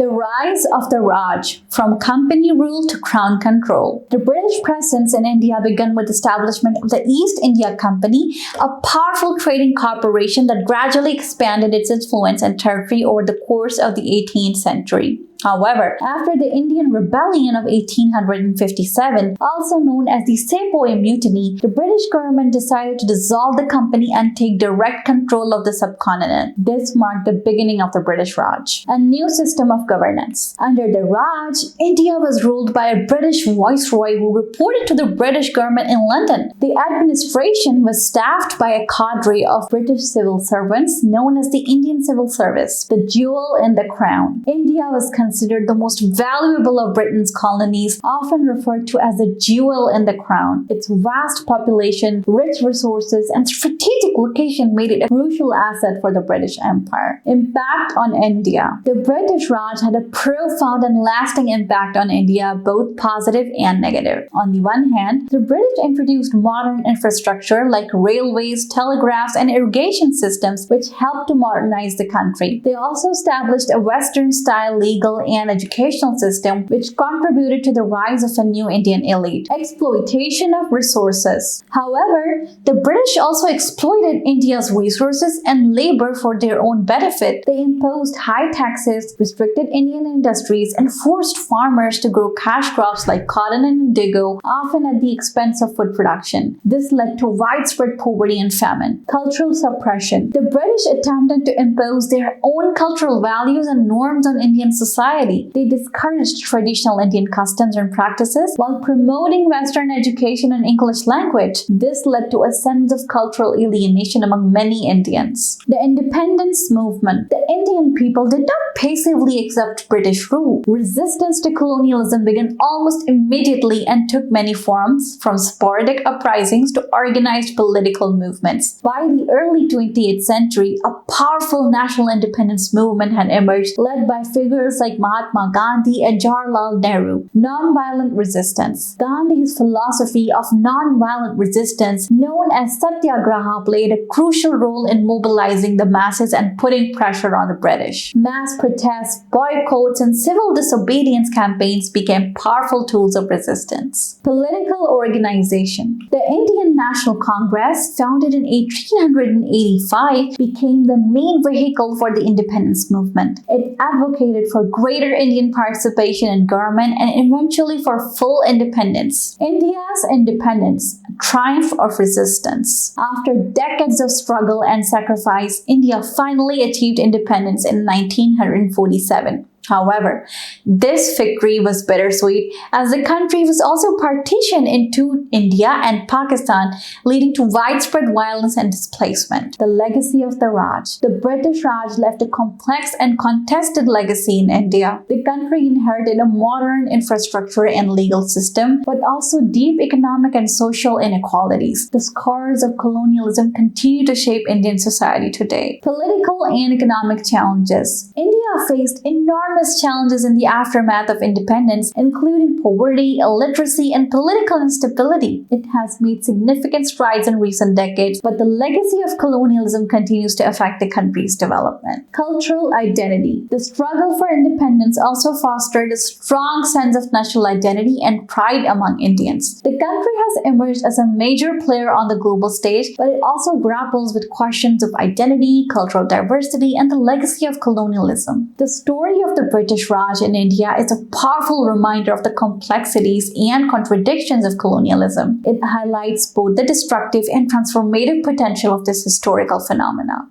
The rise of the Raj, from company rule to crown control. The British presence in India began with the establishment of the East India Company, a powerful trading corporation that gradually expanded its influence and territory over the course of the 18th century. However, after the Indian Rebellion of 1857, also known as the Sepoy Mutiny, the British government decided to dissolve the company and take direct control of the subcontinent. This marked the beginning of the British Raj, a new system of governance. Under the Raj, India was ruled by a British viceroy who reported to the British government in London. The administration was staffed by a cadre of British civil servants known as the Indian Civil Service, the jewel in the crown. India was considered the most valuable of Britain's colonies, often referred to as the jewel in the crown. Its vast population, rich resources, and strategic location made it a crucial asset for the British Empire. Impact on India. The British Raj had a profound and lasting impact on India, both positive and negative. On the one hand, the British introduced modern infrastructure like railways, telegraphs, and irrigation systems, which helped to modernize the country. They also established a Western-style legal and educational system, which contributed to the rise of a new Indian elite. Exploitation of resources. However, the British also exploited India's resources and labor for their own benefit. They imposed high taxes, restricted Indian industries, and forced farmers to grow cash crops like cotton and indigo, often at the expense of food production. This led to widespread poverty and famine. Cultural suppression. The British attempted to impose their own cultural values and norms on Indian society. They discouraged traditional Indian customs and practices while promoting Western education and English language. This led to a sense of cultural alienation among many Indians. The independence movement. The Indian people did not passively accept British rule. Resistance to colonialism began almost immediately and took many forms, from sporadic uprisings to organized political movements. By the early 20th century, a powerful national independence movement had emerged, led by figures like Mahatma Gandhi and Jawaharlal Nehru. Nonviolent resistance. Gandhi's philosophy of nonviolent resistance, known as Satyagraha, played a crucial role in mobilizing the masses and putting pressure on the British. Mass protests, boycotts, and civil disobedience campaigns became powerful tools of resistance. Political organization. The Indian National Congress, founded in 1885, became the main vehicle for the independence movement. It advocated for greater Indian participation in government and eventually for full independence. India's independence, a triumph of resistance. After decades of struggle and sacrifice, India finally achieved independence in 1947. However, this victory was bittersweet as the country was also partitioned into India and Pakistan, leading to widespread violence and displacement. The legacy of the Raj. The British Raj left a complex and contested legacy in India. The country inherited a modern infrastructure and legal system, but also deep economic and social inequalities. The scars of colonialism continue to shape Indian society today. Political and economic challenges. India faced enormous challenges in the aftermath of independence, including poverty, illiteracy, and political instability. It has made significant strides in recent decades, but the legacy of colonialism continues to affect the country's development. Cultural identity. The struggle for independence also fostered a strong sense of national identity and pride among Indians. The country has emerged as a major player on the global stage, but it also grapples with questions of identity, cultural diversity, and the legacy of colonialism. The story of the British Raj in India is a powerful reminder of the complexities and contradictions of colonialism. It highlights both the destructive and transformative potential of this historical phenomenon.